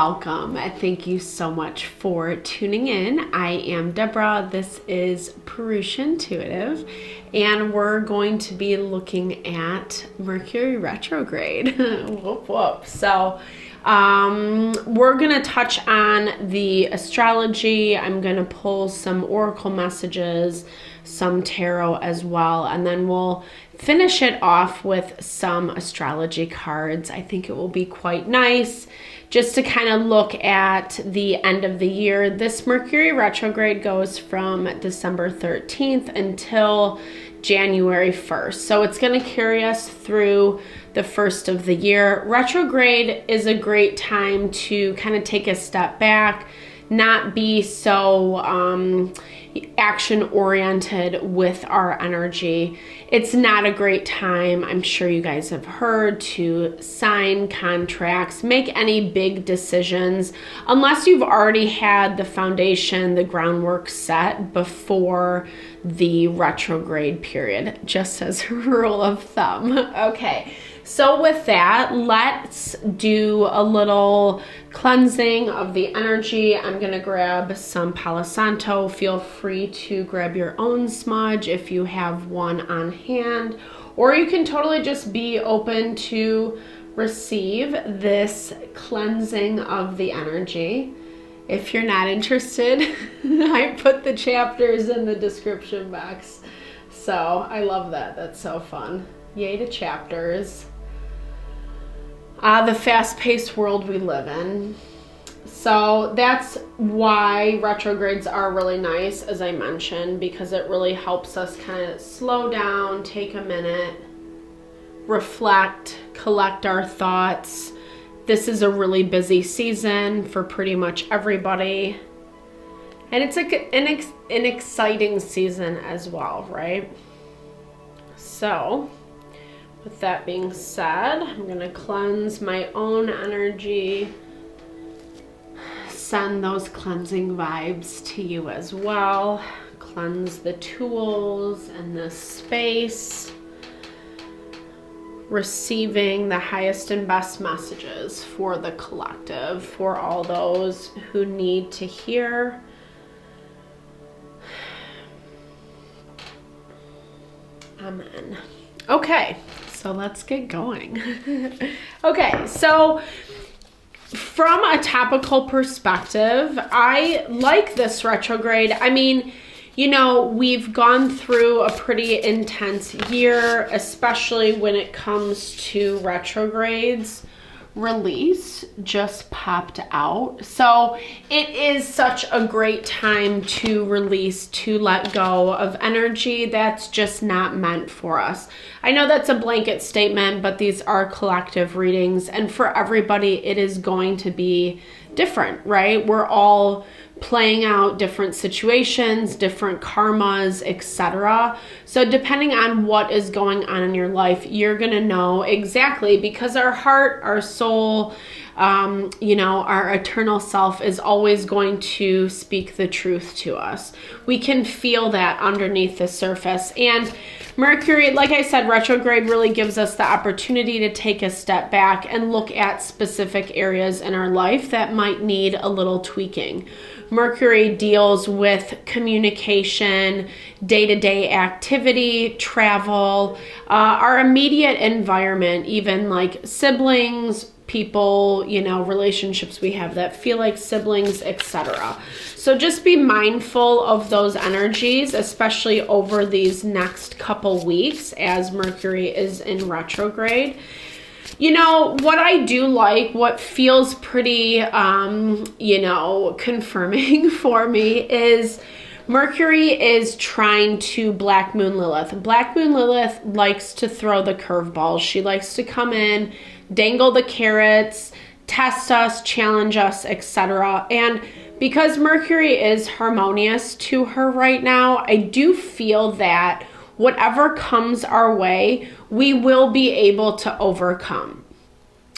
welcome. Thank you so much for tuning in. I am Deborah. This is Purusha Intuitive, and we're going to be looking at Mercury Retrograde. Whoop, whoop. So we're going to touch on the astrology. I'm going to pull some oracle messages, some tarot as well, and then we'll finish it off with some astrology cards. I think it will be quite nice just to kind of look at the end of the year. This Mercury retrograde goes from December 13th until January 1st. So it's going to carry us through the first of the year. Retrograde is a great time to kind of take a step back, not be so action oriented with our energy. It's not a great time, I'm sure you guys have heard, to sign contracts, make any big decisions, unless you've already had the foundation, the groundwork set before the retrograde period, just as a rule of thumb. Okay. So with that, let's do a little cleansing of the energy. I'm going to grab some Palo Santo. Feel free to grab your own smudge if you have one on hand, or you can totally just be open to receive this cleansing of the energy. If you're not interested, I put the chapters in the description box. So I love that. That's so fun. Yay to chapters. The fast-paced world we live in. So that's why retrogrades are really nice, as I mentioned, because it really helps us kind of slow down, take a minute, reflect, collect our thoughts. This is a really busy season for pretty much everybody. And it's like an exciting season as well, right? So with that being said, I'm going to cleanse my own energy, send those cleansing vibes to you as well, cleanse the tools and this space, receiving the highest and best messages for the collective, for all those who need to hear. Amen. Okay. So let's get going. Okay, so from a topical perspective, I like this retrograde. I mean, you know, we've gone through a pretty intense year, especially when it comes to retrogrades. Release just popped out. So it is such a great time to release, to let go of energy that's just not meant for us. I know that's a blanket statement, but these are collective readings, and for everybody it is going to be different, right? We're all playing out different situations, different karmas, etc. So depending on what is going on in your life, you're going to know exactly, because our heart, our soul, you know, our eternal self is always going to speak the truth to us. We can feel that underneath the surface. And Mercury, like I said, retrograde really gives us the opportunity to take a step back and look at specific areas in our life that might need a little tweaking. Mercury deals with communication, day-to-day activity, travel, our immediate environment, even like siblings, people, you know, relationships we have that feel like siblings, etc. So just be mindful of those energies, especially over these next couple weeks as Mercury is in retrograde. You know, what I do like, what feels pretty, you know, confirming for me is Mercury is trying to Black Moon Lilith. Black Moon Lilith likes to throw the curveballs. She likes to come in, dangle the carrots, test us, challenge us, etc. And because Mercury is harmonious to her right now, I do feel that whatever comes our way, we will be able to overcome.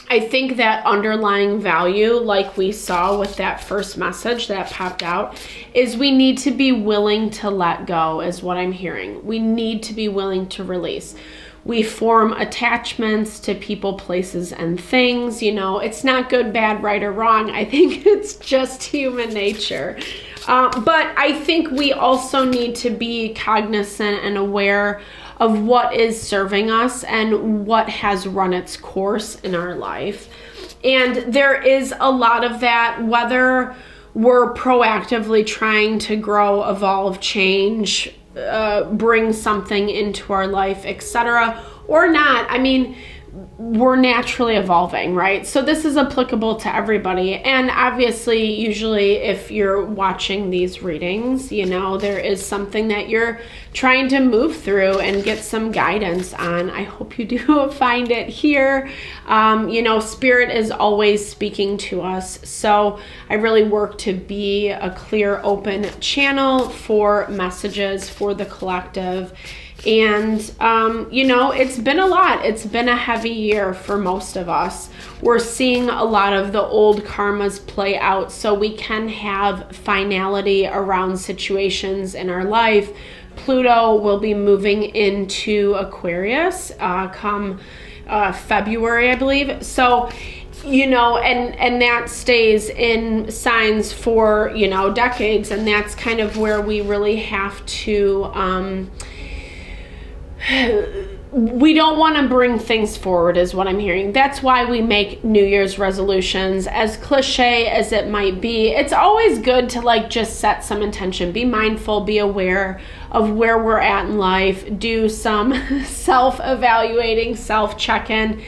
I think that underlying value, like we saw with that first message that popped out, is we need to be willing to let go, is what I'm hearing. We need to be willing to release. We form attachments to people, places, and things. You know, it's not good, bad, right, or wrong. I think it's just human nature. But I think we also need to be cognizant and aware of what is serving us and what has run its course in our life. And there is a lot of that, whether we're proactively trying to grow, evolve, change, bring something into our life, etc., or not. I mean, we're naturally evolving, right? So this is applicable to everybody. And obviously, usually if you're watching these readings, you know, there is something that you're trying to move through and get some guidance on. I hope you do find it here. You know, Spirit is always speaking to us. So I really work to be a clear, open channel for messages for the collective. And, you know, it's been a lot. It's been a heavy year for most of us. We're seeing a lot of the old karmas play out so we can have finality around situations in our life. Pluto will be moving into Aquarius come February, I believe. So, you know, and that stays in signs for, you know, decades. And that's kind of where we really have to... we don't want to bring things forward is what I'm hearing. That's why we make New Year's resolutions. As cliche as it might be, it's always good to like just set some intention, be mindful, be aware of where we're at in life, do some self-evaluating, self-check-in.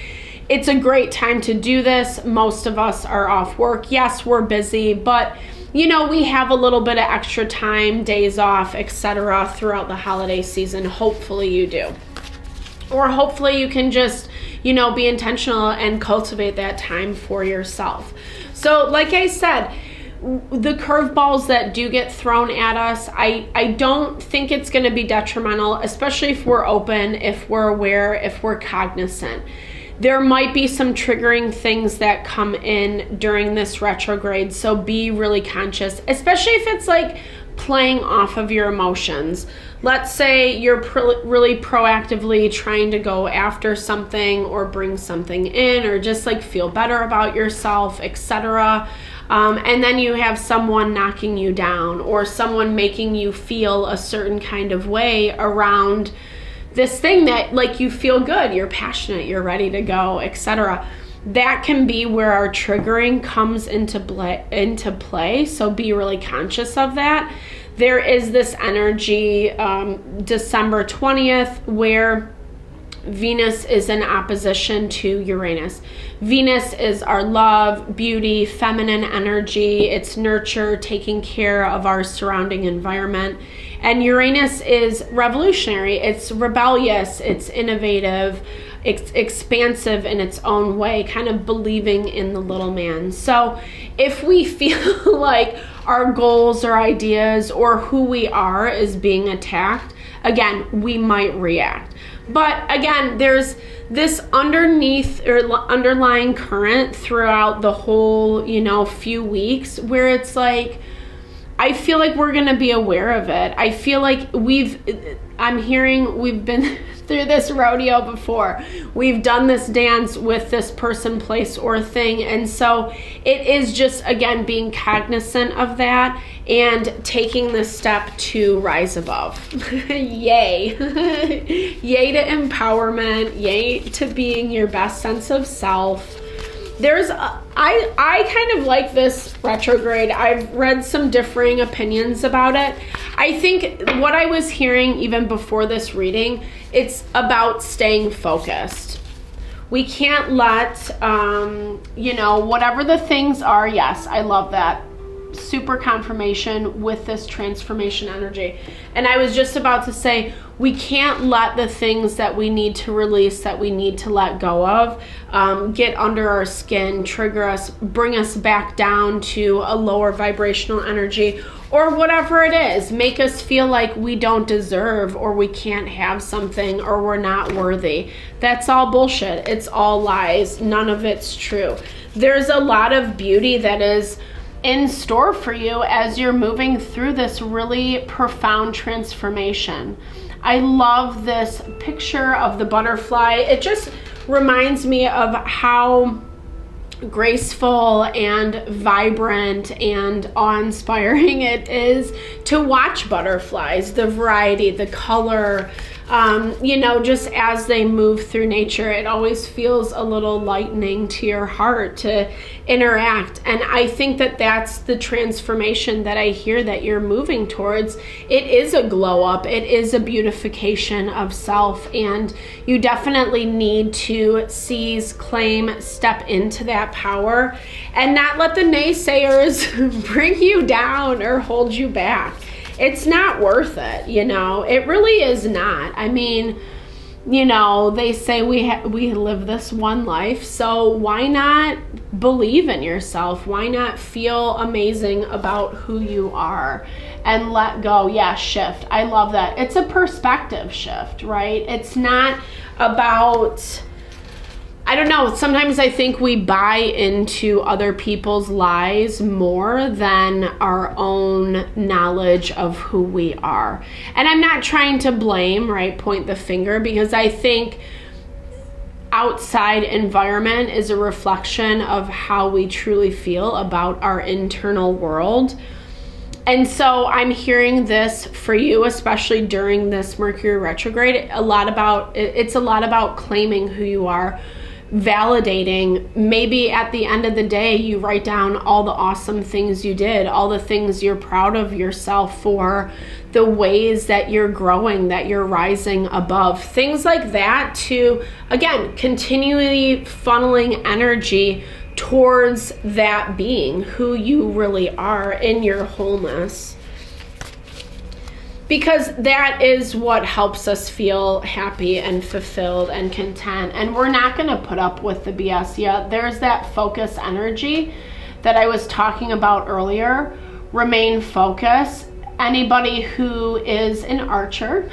It's a great time to do this. Most of us are off work. Yes, we're busy, but you know, we have a little bit of extra time, days off, etc. throughout the holiday season. Hopefully you do. Or hopefully you can just, you know, be intentional and cultivate that time for yourself. So like I said, the curveballs that do get thrown at us, I don't think it's going to be detrimental, especially if we're open, if we're aware, if we're cognizant. There might be some triggering things that come in during this retrograde, so be really conscious, especially if it's like playing off of your emotions. Let's say you're really proactively trying to go after something or bring something in or just like feel better about yourself, etc. And then you have someone knocking you down or someone making you feel a certain kind of way around this thing that like you feel good, you're passionate, you're ready to go, etc. That can be where our triggering comes into play. So be really conscious of that. There is this energy December 20th where Venus is in opposition to Uranus. Venus is our love, beauty, feminine energy. It's nurture, taking care of our surrounding environment. And Uranus is revolutionary. It's rebellious. It's innovative. It's expansive in its own way, kind of believing in the little man. So if we feel like our goals or ideas or who we are is being attacked, again, we might react. But again, there's this underneath or underlying current throughout the whole, you know, few weeks where it's like, I feel like we're going to be aware of it. I feel like I'm hearing we've been through this rodeo before. We've done this dance with this person, place, or thing. And so it is just, again, being cognizant of that and taking the step to rise above. Yay. Yay to empowerment. Yay to being your best sense of self. I kind of like this retrograde. I've read some differing opinions about it. I think what I was hearing even before this reading, it's about staying focused. We can't let, you know, whatever the things are. Yes, I love that. Super confirmation with this transformation energy. And I was just about to say, we can't let the things that we need to release, that we need to let go of, get under our skin, trigger us, bring us back down to a lower vibrational energy, or whatever it is, make us feel like we don't deserve or we can't have something or we're not worthy. That's all bullshit. It's all lies. None of it's true. There's a lot of beauty that is in store for you as you're moving through this really profound transformation. I love this picture of the butterfly. It just reminds me of how graceful and vibrant and awe-inspiring it is to watch butterflies, the variety, the color, you know, just as they move through nature. It always feels a little lightening to your heart to interact. And I think that that's the transformation that I hear that you're moving towards. It is a glow up. It is a beautification of self. And you definitely need to seize, claim, step into that power and not let the naysayers bring you down or hold you back. It's not worth it, you know. It really is not. I mean, you know, they say we live this one life, so why not believe in yourself? Why not feel amazing about who you are and let go? Yeah, shift. I love that. It's a perspective shift, right? It's not about, I don't know, sometimes I think we buy into other people's lies more than our own knowledge of who we are. And I'm not trying to blame, right, point the finger, because I think outside environment is a reflection of how we truly feel about our internal world. And so I'm hearing this for you, especially during this Mercury retrograde, it's a lot about claiming who you are, validating. Maybe at the end of the day, you write down all the awesome things you did, all the things you're proud of yourself for, the ways that you're growing, that you're rising above, things like that, to, again, continually funneling energy towards that being, who you really are in your wholeness. Because that is what helps us feel happy and fulfilled and content. And we're not going to put up with the BS yet. There's that focus energy that I was talking about earlier. Remain focused. Anybody who is an archer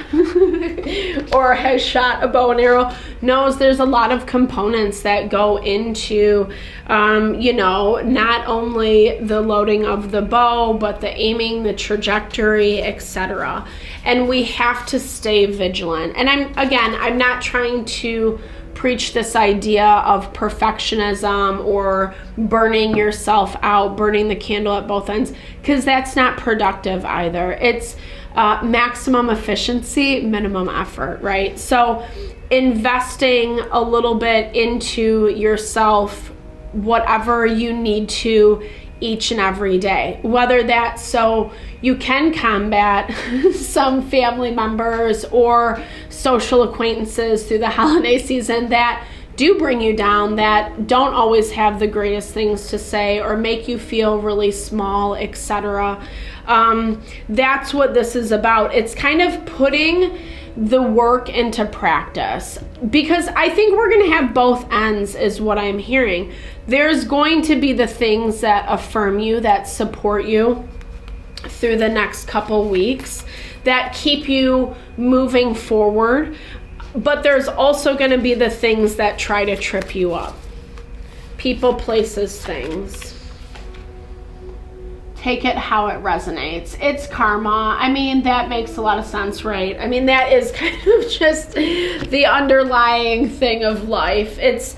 or has shot a bow and arrow knows there's a lot of components that go into, you know, not only the loading of the bow, but the aiming, the trajectory, etc. And we have to stay vigilant. And I'm not trying to preach this idea of perfectionism or burning yourself out, burning the candle at both ends, because that's not productive either. It's maximum efficiency, minimum effort, right? So investing a little bit into yourself, whatever you need to each and every day, whether that's so you can combat some family members or social acquaintances through the holiday season that do bring you down, that don't always have the greatest things to say or make you feel really small, etc. That's what this is about. It's kind of putting the work into practice, because I think we're going to have both ends is what I'm hearing. There's going to be the things that affirm you, that support you through the next couple weeks, that keep you moving forward. But there's also going to be the things that try to trip you up. People, places, things. Take it how it resonates. It's karma. I mean, that makes a lot of sense, right? I mean, that is kind of just the underlying thing of life. It's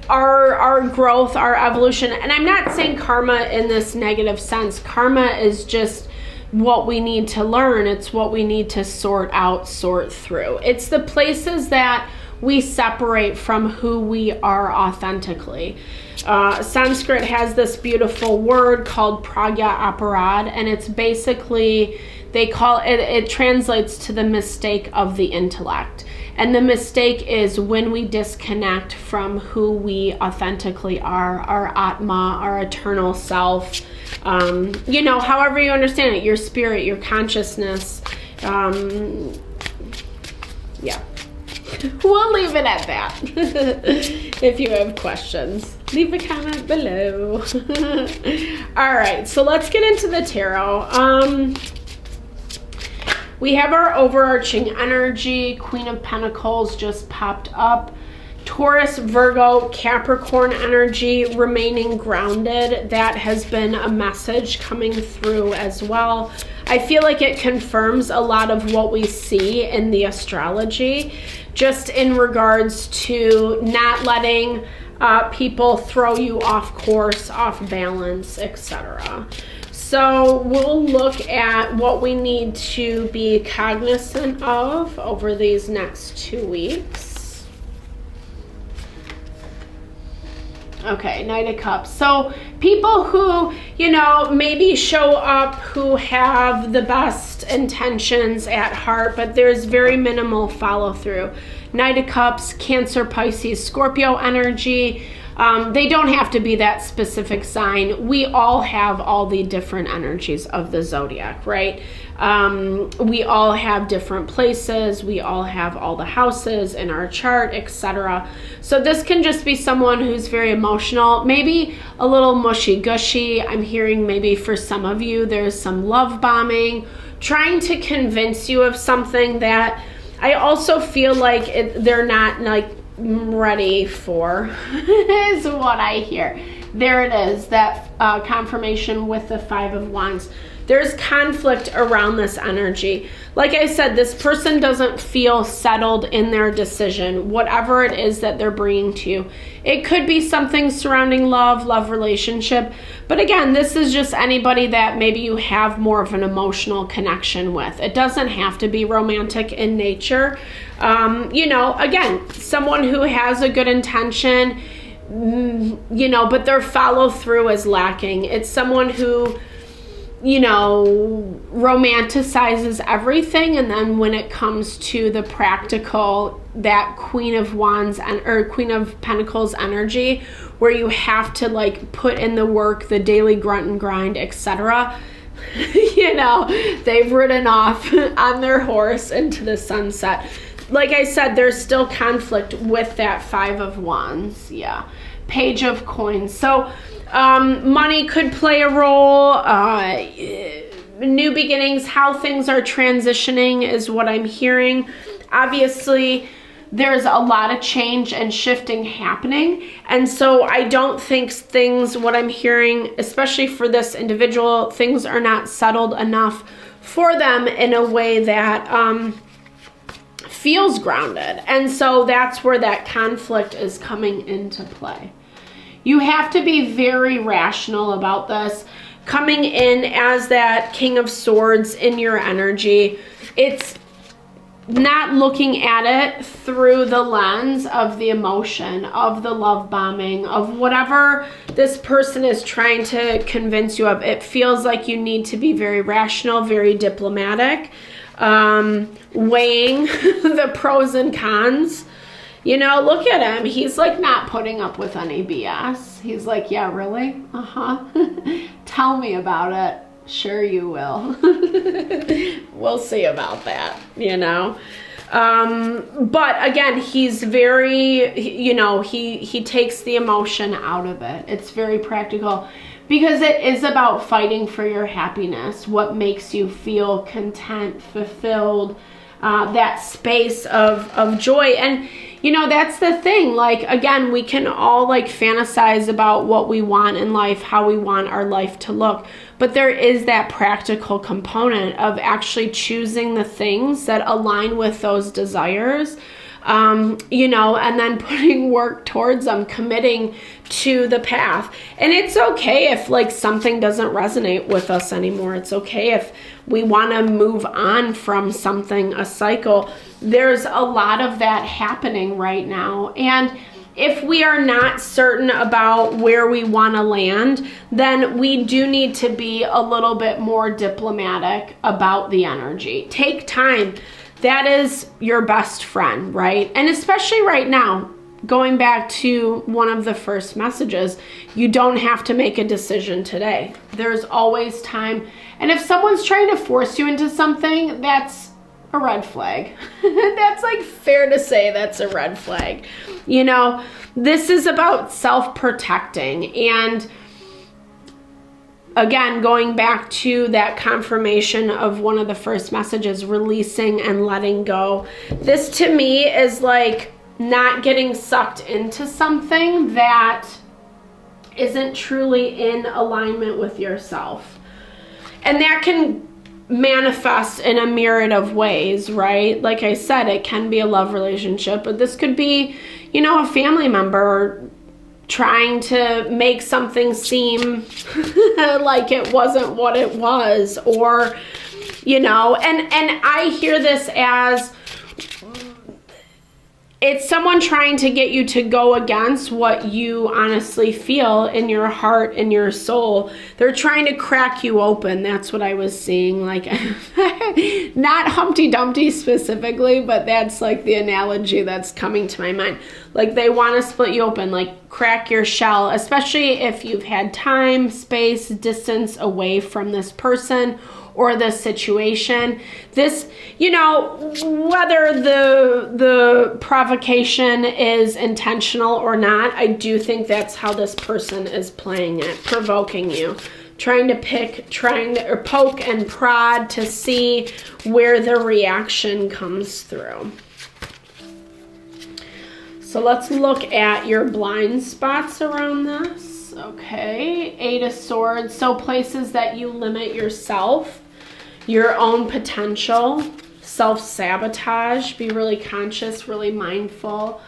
our growth, our evolution. And I'm not saying karma in this negative sense. Karma is just what we need to learn. It's what we need to sort out, sort through. It's the places that we separate from who we are authentically. Sanskrit has this beautiful word called pragya aparad, and it's basically, they call it, it translates to the mistake of the intellect. And the mistake is when we disconnect from who we authentically are, our Atma, our eternal self, you know, however you understand it, your spirit, your consciousness. Yeah. We'll leave it at that. If you have questions, leave a comment below. All right, so let's get into the tarot. We have our overarching energy. Queen of Pentacles just popped up. Taurus, Virgo, Capricorn energy, remaining grounded. That has been a message coming through as well. I feel like it confirms a lot of what we see in the astrology, just in regards to not letting people throw you off course, off balance, etc. So we'll look at what we need to be cognizant of over these next 2 weeks. Okay, Knight of Cups. So people who, you know, maybe show up who have the best intentions at heart, but there's very minimal follow through. Knight of Cups, Cancer, Pisces, Scorpio energy. They don't have to be that specific sign. We all have all the different energies of the zodiac, right? We all have different places. We all have all the houses in our chart, etc. So this can just be someone who's very emotional, maybe a little mushy-gushy. I'm hearing maybe for some of you there's some love bombing, trying to convince you of something that I also feel like they're not like ready for, is what I hear. There it is, that confirmation with the Five of Wands. There's conflict around this energy. Like I said, this person doesn't feel settled in their decision, whatever it is that they're bringing to you. It could be something surrounding love relationship. But again, this is just anybody that maybe you have more of an emotional connection with. It doesn't have to be romantic in nature. You know, again, someone who has a good intention, you know, but their follow through is lacking. It's someone who, you know, romanticizes everything, and then when it comes to the practical, that Queen of Wands or Queen of Pentacles energy, where you have to like put in the work, the daily grunt and grind, etc. You know, they've ridden off on their horse into the sunset. Like I said, there's still conflict with that Five of Wands. Yeah. Page of Coins. So money could play a role. New beginnings, how things are transitioning is what I'm hearing. Obviously, there's a lot of change and shifting happening. And so I don't think things, what I'm hearing, especially for this individual, things are not settled enough for them in a way that feels grounded. And so that's where that conflict is coming into play. You have to be very rational about this. Coming in as that King of Swords in your energy, it's not looking at it through the lens of the emotion, of the love bombing, of whatever this person is trying to convince you of. It feels like you need to be very rational, very diplomatic, weighing the pros and cons. You know, look at him. He's like not putting up with any BS. He's like, yeah, really? Uh-huh. Tell me about it. Sure you will. We'll see about that, you know. But again, he's very, you know, he takes the emotion out of it. It's very practical because it is about fighting for your happiness, what makes you feel content, fulfilled, that space of joy. And you know, that's the thing. Like, again, we can all like fantasize about what we want in life, how we want our life to look. But there is that practical component of actually choosing the things that align with those desires, you know, and then putting work towards them, committing to the path. And it's okay if like something doesn't resonate with us anymore. It's okay if we want to move on from something, a cycle. There's a lot of that happening right now. And if we are not certain about where we want to land, then we do need to be a little bit more diplomatic about the energy. Take time. That is your best friend, right? And especially right now, going back to one of the first messages, you don't have to make a decision today. There's always time. And if someone's trying to force you into something, that's a red flag. That's like fair to say that's a red flag. You know, this is about self-protecting. And again, going back to that confirmation of one of the first messages, releasing and letting go. This to me is like not getting sucked into something that isn't truly in alignment with yourself. And that can manifest in a myriad of ways, right? Like I said, it can be a love relationship, but this could be, you know, a family member trying to make something seem like it wasn't what it was, or, you know, and I hear this as it's someone trying to get you to go against what you honestly feel in your heart and your soul. They're trying to crack you open. That's what I was seeing. Like, not Humpty Dumpty specifically, but that's like the analogy that's coming to my mind. Like, they want to split you open, like crack your shell, especially if you've had time, space, distance away from this person or the situation. This, you know, whether the provocation is intentional or not, I do think that's how this person is playing it, provoking you, trying to poke and prod to see where the reaction comes through. So let's look at your blind spots around this. Okay, 8 of Swords. So places that you limit yourself, your own potential, self-sabotage. Be really conscious, really mindful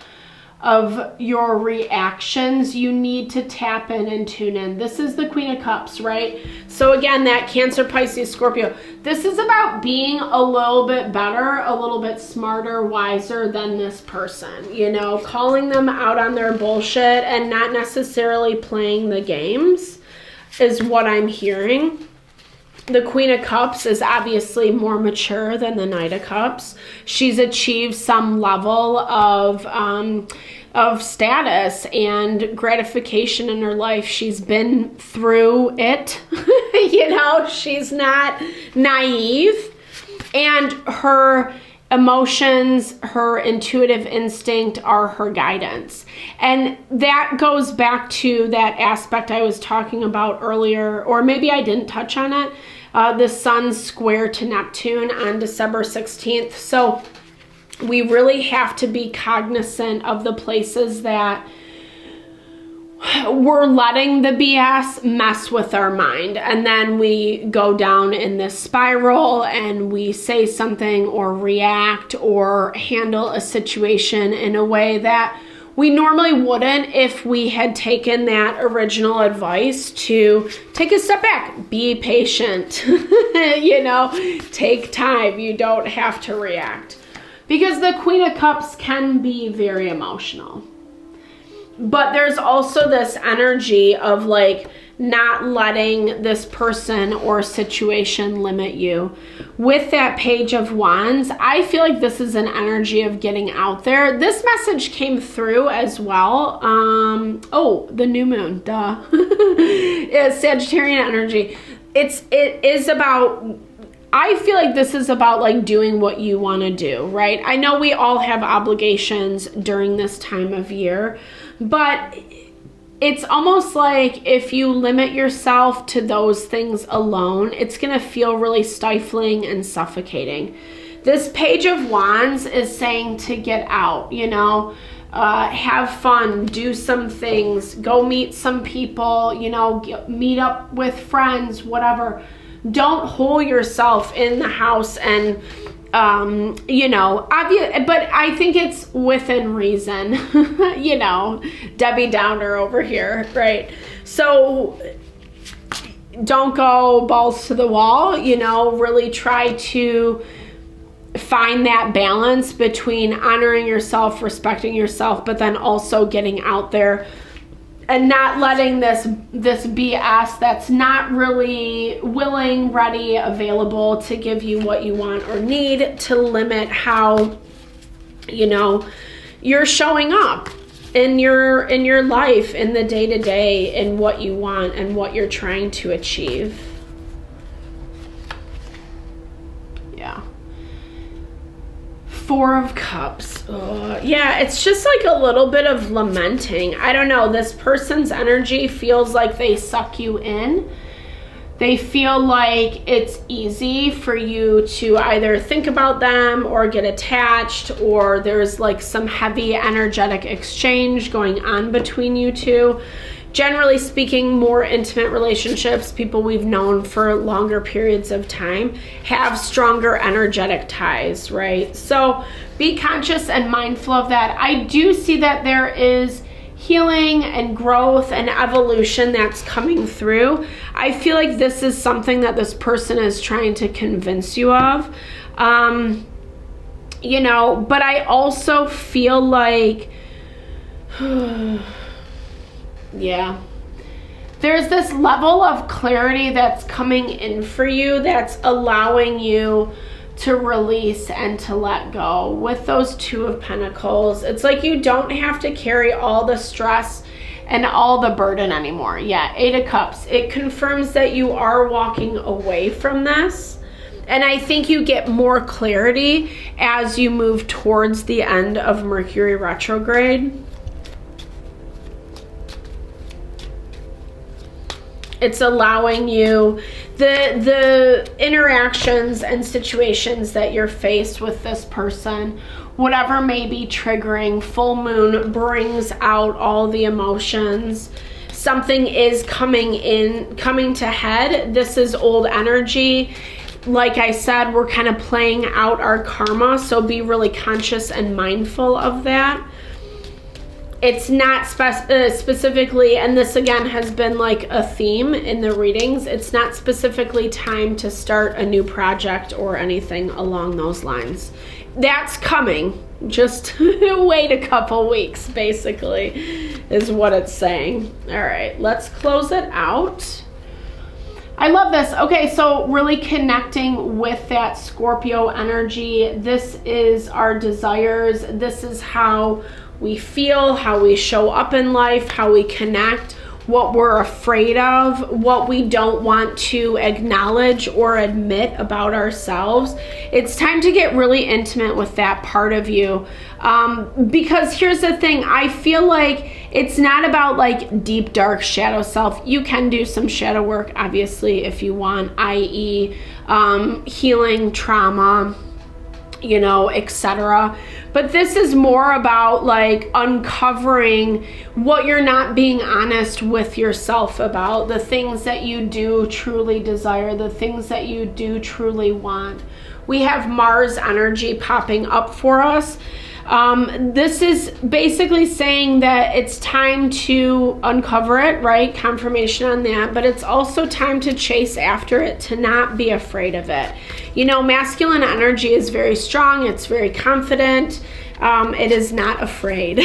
of your reactions. You need to tap in and tune in. This is the Queen of Cups, right? So again, that Cancer, Pisces, Scorpio. This is about being a little bit better, a little bit smarter, wiser than this person. You know, calling them out on their bullshit and not necessarily playing the games is what I'm hearing. The Queen of Cups is obviously more mature than the Knight of Cups. She's achieved some level of status and gratification in her life. She's been through it. You know, she's not naive. And her emotions, her intuitive instinct are her guidance. And that goes back to that aspect I was talking about earlier, or maybe I didn't touch on it. The Sun square to Neptune on December 16th. So we really have to be cognizant of the places that we're letting the BS mess with our mind. And then we go down in this spiral and we say something or react or handle a situation in a way that we normally wouldn't if we had taken that original advice to take a step back, be patient, you know, take time. You don't have to react. Because the Queen of Cups can be very emotional. But there's also this energy of like not letting this person or situation limit you. With that Page of Wands, I feel like this is an energy of getting out there. This message came through as well. Oh, the new moon, duh. It's Sagittarian energy. It is about, I feel like this is about like doing what you want to do, right? I know we all have obligations during this time of year, but it's almost like if you limit yourself to those things alone, it's going to feel really stifling and suffocating. This Page of Wands is saying to get out, you know, have fun, do some things, go meet some people, you know, meet up with friends, whatever. Don't hole yourself in the house and you know, but I think it's within reason, you know, Debbie Downer over here, right? So don't go balls to the wall, you know, really try to find that balance between honoring yourself, respecting yourself, but then also getting out there and not letting this BS that's not really willing, ready, available to give you what you want or need to limit how, you know, you're showing up in your life, in the day-to-day, in what you want and what you're trying to achieve. Yeah. 4 of Cups. Yeah, it's just like a little bit of lamenting. I don't know. This person's energy feels like they suck you in. They feel like it's easy for you to either think about them or get attached, or there's like some heavy energetic exchange going on between you two. Generally speaking, more intimate relationships, people we've known for longer periods of time, have stronger energetic ties, right? So be conscious and mindful of that. I do see that there is healing and growth and evolution that's coming through. I feel like this is something that this person is trying to convince you of. You know, but I also feel like, yeah, there's this level of clarity that's coming in for you that's allowing you to release and to let go. With those Two of Pentacles, it's like you don't have to carry all the stress and all the burden anymore. Yeah, Eight of Cups. It confirms that you are walking away from this. And I think you get more clarity as you move towards the end of Mercury retrograde. It's allowing you the interactions and situations that you're faced with this person, whatever may be triggering. Full moon brings out all the emotions. Something is coming to head. This is old energy. Like I said, we're kind of playing out our karma, so be really conscious and mindful of that. It's not specifically, and this again has been like a theme in the readings, it's not specifically time to start a new project or anything along those lines. That's coming. Just wait a couple weeks, basically, is what it's saying. All right, let's close it out. I love this. Okay, so really connecting with that Scorpio energy. This is our desires. This is how we feel, how we show up in life, how we connect, what we're afraid of, what we don't want to acknowledge or admit about ourselves. It's time to get really intimate with that part of you. Because here's the thing, I feel like it's not about like deep, dark shadow self. You can do some shadow work, obviously, if you want, i.e. Healing trauma, you know, etc. But this is more about like uncovering what you're not being honest with yourself about, the things that you do truly desire, the things that you do truly want. We have Mars energy popping up for us. This is basically saying that it's time to uncover it, right? Confirmation on that, but it's also time to chase after it, to not be afraid of it. You know, masculine energy is very strong. It's very confident. It is not afraid.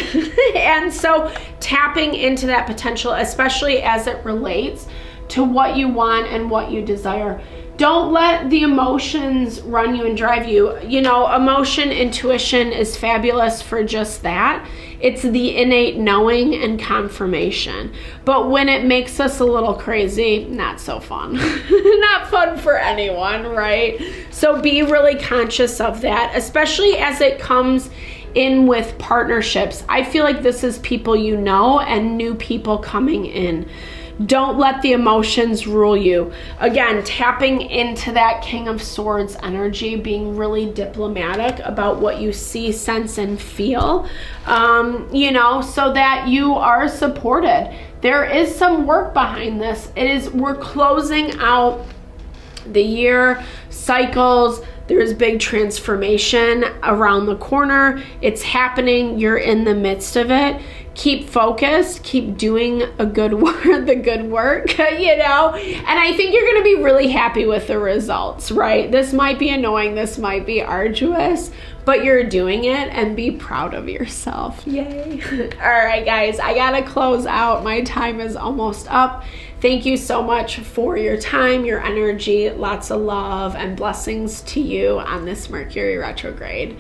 And so tapping into that potential, especially as it relates to what you want and what you desire. Don't let the emotions run you and drive you. You know, emotion, intuition is fabulous for just that. It's the innate knowing and confirmation. But when it makes us a little crazy, not so fun. Not fun for anyone, right? So be really conscious of that, especially as it comes in with partnerships. I feel like this is people you know and new people coming in. Don't let the emotions rule you. Again, tapping into that King of Swords energy, being really diplomatic about what you see, sense, and feel, you know, so that you are supported. There is some work behind this. We're closing out the year, cycles. There's big transformation around the corner. It's happening. You're in the midst of it. Keep focused, keep doing the good work, you know, and I think you're going to be really happy with the results, right? This might be annoying, this might be arduous, but you're doing it, and be proud of yourself. Yay. All right, guys, I got to close out. My time is almost up. Thank you so much for your time, your energy, lots of love and blessings to you on this Mercury retrograde.